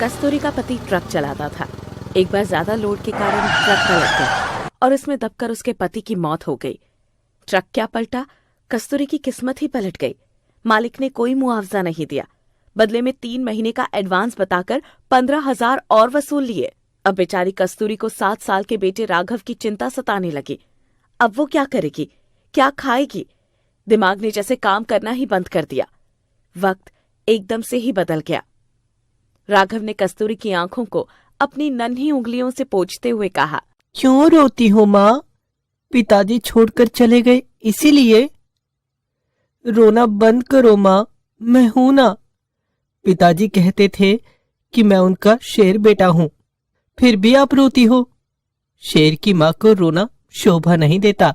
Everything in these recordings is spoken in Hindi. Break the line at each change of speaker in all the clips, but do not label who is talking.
कस्तूरी का पति ट्रक चलाता था। एक बार ज्यादा लोड के कारण ट्रक पलट गया और उसमें दबकर उसके पति की मौत हो गई। ट्रक क्या पलटा, कस्तूरी की किस्मत ही पलट गई। मालिक ने कोई मुआवजा नहीं दिया, बदले में 3 महीने का एडवांस बताकर 15,000 और वसूल लिए। अब बेचारी कस्तूरी को 7 साल के बेटे राघव की चिंता सताने लगी। अब वो क्या करेगी, क्या खाएगी? दिमाग ने जैसे काम करना ही बंद कर दिया। वक्त एकदम से ही बदल गया। राघव ने कस्तूरी की आंखों को अपनी नन्ही उंगलियों से पोंछते हुए कहा,
क्यों रोती हो माँ? पिताजी छोड़कर चले गए इसीलिए? रोना बंद करो माँ, मैं हूं ना। पिताजी कहते थे कि मैं उनका शेर बेटा हूं, फिर भी आप रोती हो। शेर की माँ को रोना शोभा नहीं देता।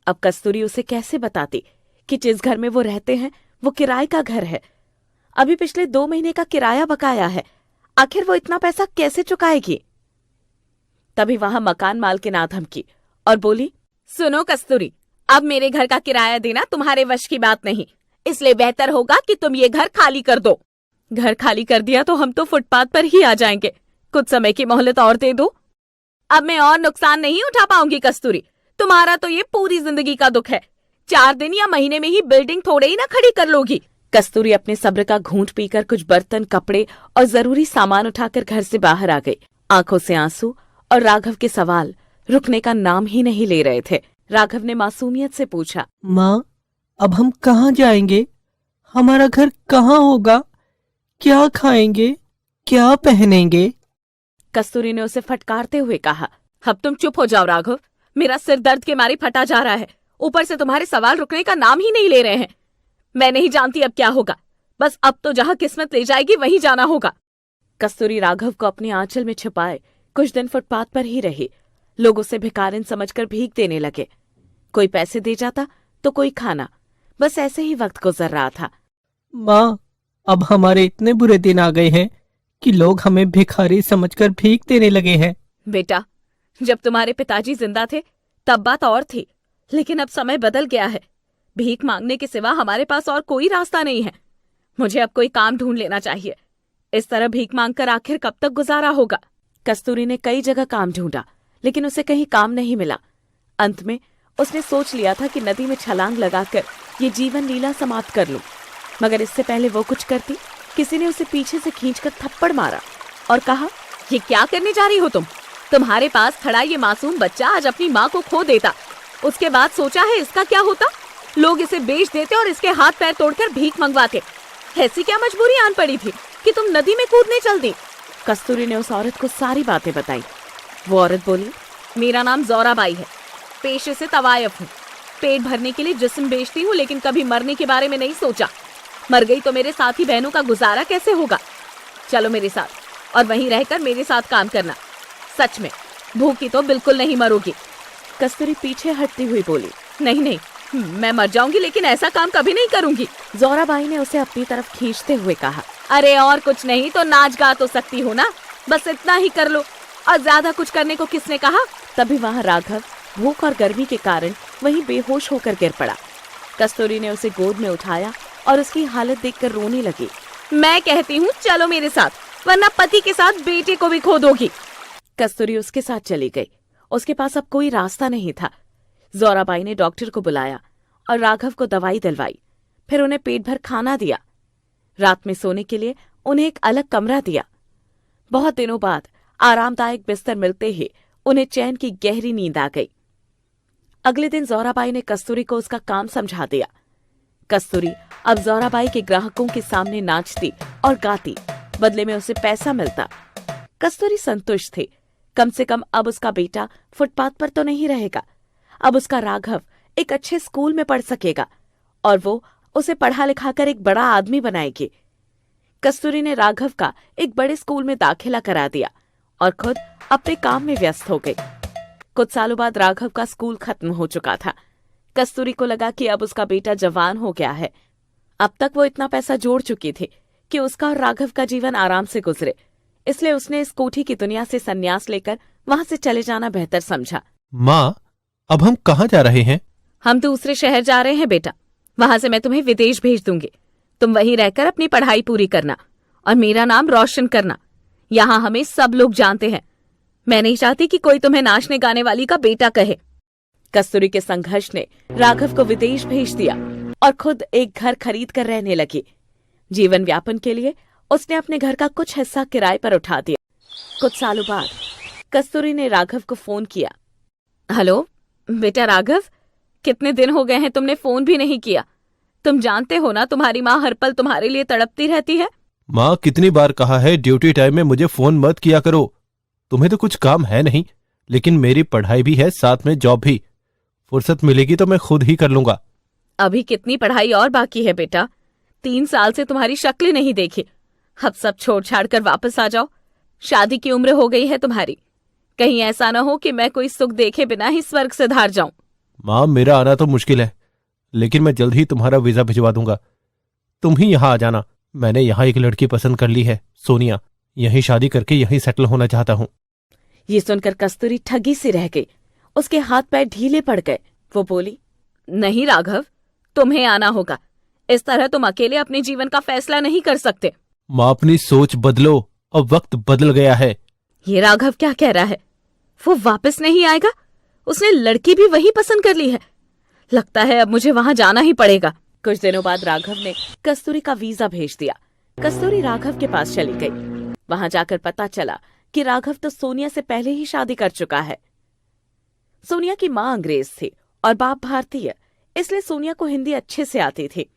अब कस्तूरी उसे कैसे बताती कि जिस घर में वो रहते हैं वो किराए का घर है। अभी पिछले 2 महीने का किराया बकाया है। आखिर वो इतना पैसा कैसे चुकाएगी? तभी वहां मकान मालकिन आ धमकी और बोली, सुनो कस्तूरी, अब मेरे घर का किराया देना तुम्हारे वश की बात नहीं, इसलिए बेहतर होगा कि तुम ये घर खाली कर दो। घर खाली कर दिया तो हम तो फुटपाथ पर ही आ जाएंगे। कुछ समय की मोहलत और दे दो। अब मैं और नुकसान नहीं उठा पाऊंगी कस्तूरी। तुम्हारा तो ये पूरी जिंदगी का दुख है। 4 दिन या महीने में ही बिल्डिंग थोड़े ही ना खड़ी कर लोगी। कस्तूरी अपने सब्र का घूंट पीकर कुछ बर्तन, कपड़े और जरूरी सामान उठाकर घर से बाहर आ गई। आंखों से आंसू और राघव के सवाल रुकने का नाम ही नहीं ले रहे थे। राघव ने मासूमियत से पूछा,
माँ, अब हम कहाँ जाएंगे? हमारा घर कहाँ होगा? क्या खाएंगे, क्या पहनेंगे?
कस्तूरी ने उसे फटकारते हुए कहा, अब तुम चुप हो जाओ राघव। मेरा सिर दर्द के मारे फटा जा रहा है। ऊपर से तुम्हारे सवाल रुकने का नाम ही नहीं ले रहे हैं। मैं नहीं जानती अब क्या होगा। बस अब तो जहाँ किस्मत ले जाएगी वहीं जाना होगा। कस्तूरी राघव को अपने आंचल में छिपाए कुछ दिन फुटपाथ पर ही रही। लोग उसे भिखारिन समझकर भीख देने लगे। कोई पैसे दे जाता तो कोई खाना। बस ऐसे ही वक्त गुजर रहा था।
माँ, अब हमारे इतने बुरे दिन आ गए हैं कि लोग हमें भिखारी समझकर भीख देने लगे हैं।
बेटा, जब तुम्हारे पिताजी जिंदा थे तब बात और थी, लेकिन अब समय बदल गया है। भीख मांगने के सिवा हमारे पास और कोई रास्ता नहीं है। मुझे अब कोई काम ढूंढ लेना चाहिए। इस तरह भीख मांगकर आखिर कब तक गुजारा होगा? कस्तूरी ने कई जगह काम ढूंढा, लेकिन उसे कहीं काम नहीं मिला। अंत में उसने सोच लिया था कि नदी में छलांग लगाकर ये जीवन लीला समाप्त कर लूं। मगर इससे पहले वो कुछ करती, किसी ने उसे पीछे से खींचकर थप्पड़ मारा और कहा, ये क्या करने जा रही हो तुम? तुम्हारे पास खड़ा ये मासूम बच्चा आज अपनी माँ को खो देता, उसके बाद सोचा है इसका क्या होता? लोग इसे बेच देते और इसके हाथ पैर तोड़कर भीख मंगवाते। ऐसी क्या मजबूरी आन पड़ी थी कि तुम नदी में कूदने चल दी? कस्तूरी ने उस औरत को सारी बातें बताई। वो औरत बोली, मेरा नाम ज़ोराबाई है, पेशे से तवायफ हूँ। पेट भरने के लिए जिस्म बेचती हूँ, लेकिन कभी मरने के बारे में नहीं सोचा। मर गई तो मेरे साथी बहनों का गुजारा कैसे होगा? चलो मेरे साथ और वहीं रहकर मेरे साथ काम करना। सच में भूखी तो बिल्कुल नहीं मरोगी। कस्तूरी पीछे हटती हुई बोली, नहीं नहीं, मैं मर जाऊंगी लेकिन ऐसा काम कभी नहीं करूंगी। ज़ोराबाई ने उसे अपनी तरफ खींचते हुए कहा, अरे और कुछ नहीं तो नाच गा तो सकती हो ना, बस इतना ही कर लो। और ज्यादा कुछ करने को किसने कहा? तभी वहाँ राघव भूख और गर्मी के कारण वहीं बेहोश होकर गिर पड़ा। कस्तूरी ने उसे गोद में उठाया और उसकी हालत देखकर रोने लगी। मैं कहती हूँ चलो मेरे साथ, वरना पति के साथ बेटे को भी खो दोगी। कस्तूरी उसके साथ चली गई। उसके पास अब कोई रास्ता नहीं था। ज़ोराबाई ने डॉक्टर को बुलाया और राघव को दवाई दिलवाई। फिर उन्हें पेट भर खाना दिया। रात में सोने के लिए उन्हें एक अलग कमरा दिया। बहुत दिनों बाद आरामदायक बिस्तर मिलते ही उन्हें चैन की गहरी नींद आ गई। अगले दिन ज़ोराबाई ने कस्तूरी को उसका काम समझा दिया। कस्तूरी अब ज़ोराबाई के ग्राहकों के सामने नाचती और गाती, बदले में उसे पैसा मिलता। कस्तूरी संतुष्ट थी। कम से कम अब उसका बेटा फुटपाथ पर तो नहीं रहेगा। अब उसका राघव एक अच्छे स्कूल में पढ़ सकेगा और वो उसे पढ़ा लिखाकर एक बड़ा आदमी बनाएगी। कस्तूरी ने राघव का एक बड़े स्कूल में दाखिला करा दिया और खुद अपने काम में व्यस्त हो गई। कुछ सालों बाद राघव का स्कूल खत्म हो चुका था। कस्तूरी को लगा कि अब उसका बेटा जवान हो गया है। अब तक वो इतना पैसा जोड़ चुकी थी कि उसका और राघव का जीवन आराम से गुजरे। इसलिए उसने इस कोठी की दुनिया से संन्यास लेकर वहां से चले जाना बेहतर समझा।
माँ, अब हम कहाँ जा रहे हैं?
हम दूसरे शहर जा रहे हैं बेटा। वहां से मैं तुम्हें विदेश भेज दूंगी। तुम वहीं रहकर अपनी पढ़ाई पूरी करना और मेरा नाम रोशन करना। यहाँ हमें सब लोग जानते हैं। मैं नहीं चाहती कि कोई तुम्हें नाचने गाने वाली का बेटा कहे। कस्तूरी के संघर्ष ने राघव को विदेश भेज दिया और खुद एक घर खरीद कर रहने लगी। जीवन यापन के लिए उसने अपने घर का कुछ हिस्सा किराए पर उठा दिया। कुछ सालों बाद कस्तूरी ने राघव को फोन किया। हेलो बेटा राघव, कितने दिन हो गए हैं तुमने फोन भी नहीं किया। तुम जानते हो ना तुम्हारी माँ हर पल तुम्हारे लिए तड़पती रहती है।
माँ, कितनी बार कहा है ड्यूटी टाइम में मुझे फोन मत किया करो। तुम्हें तो कुछ काम है नहीं, लेकिन मेरी पढ़ाई भी है, साथ में जॉब भी। फुर्सत मिलेगी तो मैं खुद ही कर लूंगा।
अभी कितनी पढ़ाई और बाकी है बेटा। 3 साल से तुम्हारी शक्ल नहीं देखी। अब सब छोड़ छाड़ कर वापस आ जाओ। शादी की उम्र हो गई है तुम्हारी। कहीं ऐसा न हो कि मैं कोई सुख देखे बिना ही स्वर्ग से धार जाऊं।
माँ, मेरा आना तो मुश्किल है, लेकिन मैं जल्द ही तुम्हारा वीजा भिजवा दूंगा। तुम ही यहाँ आ जाना। मैंने यहाँ एक लड़की पसंद कर ली है, सोनिया। यहीं शादी करके यहीं सेटल होना चाहता हूँ।
ये सुनकर कस्तूरी ठगी सी रह गई। उसके हाथ पैर ढीले पड़ गए। वो बोली, नहीं राघव, तुम्हें आना होगा। इस तरह तुम अकेले अपने जीवन का फैसला नहीं कर सकते।
माँ, अपनी सोच बदलो, अब वक्त बदल गया है।
ये राघव क्या कह रहा है? वो वापस नहीं आएगा? उसने लड़की भी वही पसंद कर ली है। लगता है अब मुझे वहां जाना ही पड़ेगा। कुछ दिनों बाद राघव ने कस्तूरी का वीजा भेज दिया। कस्तूरी राघव के पास चली गई। वहां जाकर पता चला कि राघव तो सोनिया से पहले ही शादी कर चुका है। सोनिया की माँ अंग्रेज थी और बाप भारतीय, इसलिए सोनिया को हिंदी अच्छे से आती थी।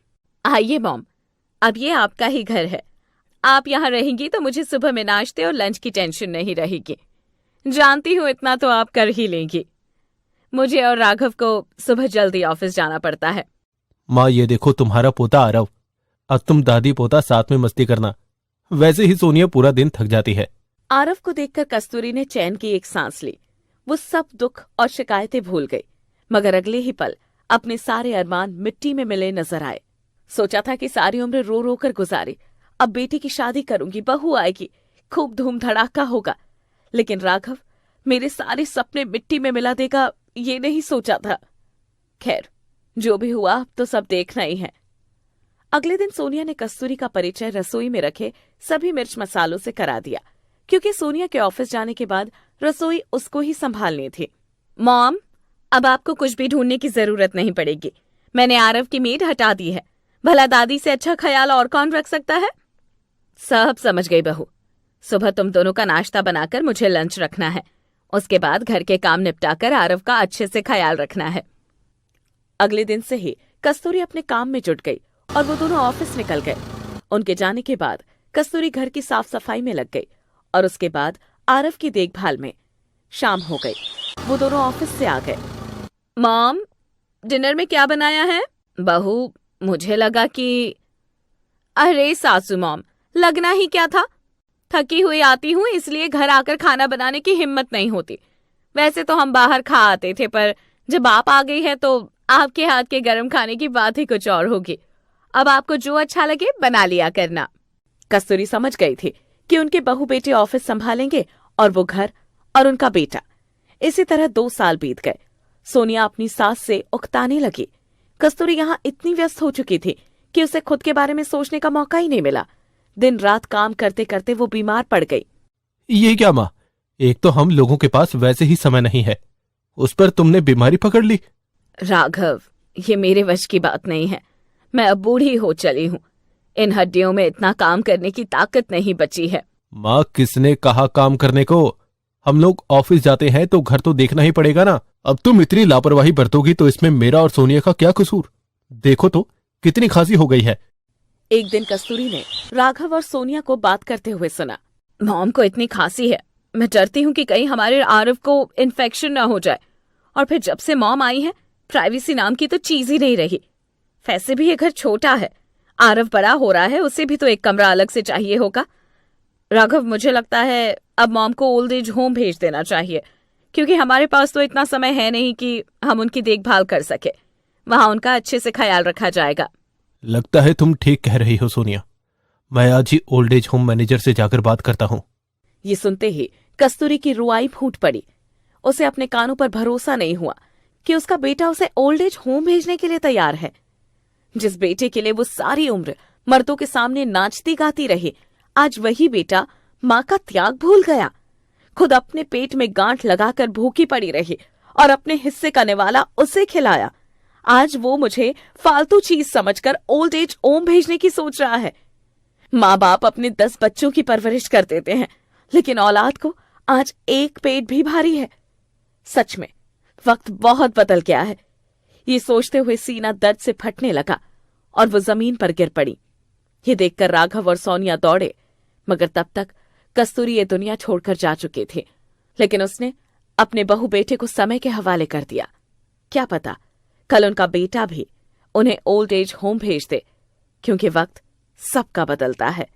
आइए मॉम, अब ये आपका ही घर है। आप यहाँ रहेंगी तो मुझे सुबह में नाश्ते और लंच की टेंशन नहीं रहेगी। जानती हूँ इतना तो आप कर ही लेंगी। मुझे और राघव को सुबह जल्दी ऑफिस जाना पड़ता है।
माँ, ये देखो तुम्हारा पोता आरव। अब तुम दादी पोता साथ में मस्ती करना। वैसे ही सोनिया पूरा दिन थक जाती है।
आरव को देखकर कस्तूरी ने चैन की एक सांस ली। वो सब दुख और शिकायतें भूल गई, मगर अगले ही पल अपने सारे अरमान मिट्टी में मिले नजर आए। सोचा था कि सारी उम्र रो रो कर गुजारी, अब बेटी की शादी करूंगी, बहू आएगी, खूब धूम धड़ाका होगा। लेकिन राघव मेरे सारे सपने मिट्टी में मिला देगा, ये नहीं सोचा था। खैर, जो भी हुआ अब तो सब देखना ही है। अगले दिन सोनिया ने कस्तूरी का परिचय रसोई में रखे सभी मिर्च मसालों से करा दिया, क्योंकि सोनिया के ऑफिस जाने के बाद रसोई उसको ही संभालनी थी। मॉम, अब आपको कुछ भी ढूंढने की जरूरत नहीं पड़ेगी। मैंने आरव की मेड हटा दी है। भला दादी से अच्छा ख्याल और कौन रख सकता है? सब समझ गई बहू। सुबह तुम दोनों का नाश्ता बनाकर मुझे लंच रखना है। उसके बाद घर के काम निपटाकर आरव का अच्छे से ख्याल रखना है। अगले दिन से ही कस्तूरी अपने काम में जुट गई और वो दोनों ऑफिस निकल गए। उनके जाने के बाद कस्तूरी घर की साफ सफाई में लग गई और उसके बाद आरव की देखभाल में। शाम हो गई, वो दोनों ऑफिस से आ गए। मॉम, डिनर में क्या बनाया है? बहू, मुझे लगा कि... अरे सासू मॉम, लगना ही क्या था। थकी हुई आती हूँ इसलिए घर आकर खाना बनाने की हिम्मत नहीं होती। वैसे तो हम बाहर खा आते थे, पर जब आप आ गई है तो आपके हाथ के गर्म खाने की बात ही कुछ और होगी। अब आपको जो अच्छा लगे बना लिया करना। कस्तूरी समझ गई थी कि उनके बहू बेटे ऑफिस संभालेंगे और वो घर और उनका बेटा। इसी तरह 2 साल बीत गए। सोनिया अपनी सास से उकताने लगी। कस्तूरी यहाँ इतनी व्यस्त हो चुकी थी कि उसे खुद के बारे में सोचने का मौका ही नहीं मिला। दिन रात काम करते करते वो बीमार पड़ गई।
ये क्या माँ, एक तो हम लोगों के पास वैसे ही समय नहीं है, उस पर तुमने बीमारी पकड़ ली।
राघव, ये मेरे वश की बात नहीं है। मैं अब बूढ़ी हो चली हूँ। इन हड्डियों में इतना काम करने की ताकत नहीं बची है।
माँ, किसने कहा काम करने को? हम लोग ऑफिस जाते हैं तो घर तो देखना ही पड़ेगा ना। अब तुम इतनी लापरवाही बरतोगी तो इसमें मेरा और सोनिया का क्या कसूर? देखो तो कितनी खांसी हो गई है।
एक दिन कस्तूरी ने राघव और सोनिया को बात करते हुए सुना। मॉम को इतनी खांसी है, मैं डरती हूँ कि कहीं हमारे आरव को इन्फेक्शन ना हो जाए। और फिर जब से मॉम आई है, प्राइवेसी नाम की तो चीज ही नहीं रही। वैसे भी ये घर छोटा है, आरव बड़ा हो रहा है, उसे भी तो एक कमरा अलग से चाहिए होगा। राघव, मुझे लगता है अब मॉम को ओल्ड एज होम भेज देना चाहिए, क्योंकि हमारे पास तो इतना समय है नहीं कि हम उनकी देखभाल कर सके। वहां उनका अच्छे से ख्याल रखा जाएगा।
लगता है तुम ठीक कह रही हो सोनिया। मैं आज ही ओल्ड एज होम मैनेजर से जाकर बात करता हूँ।
ये सुनते ही कस्तूरी की रुआई फूट पड़ी। उसे अपने कानों पर भरोसा नहीं हुआ कि उसका बेटा उसे ओल्ड एज होम भेजने के लिए तैयार है। जिस बेटे के लिए वो सारी उम्र मर्दों के सामने नाचती गाती रही, आज वही बेटा माँ का त्याग भूल गया, खुद अपने पेट में गांठ लगाकर भूखी पड़ी रही और अपने हिस्से का निवाला उसे खिलाया। आज वो मुझे फालतू चीज समझकर ओल्ड एज होम भेजने की सोच रहा है। माँ बाप अपने 10 बच्चों की परवरिश कर देते हैं, लेकिन औलाद को आज एक पेट भी भारी है। सच में वक्त बहुत बदल गया है। ये सोचते हुए सीना दर्द से फटने लगा और वो जमीन पर गिर पड़ी। ये देखकर राघव और सोनिया दौड़े, मगर तब तक कस्तूरी ये दुनिया छोड़कर जा चुके थे। लेकिन उसने अपने बहू बेटे को समय के हवाले कर दिया। क्या पता कल उनका बेटा भी उन्हें ओल्ड एज होम भेज दे, क्योंकि वक्त सबका बदलता है।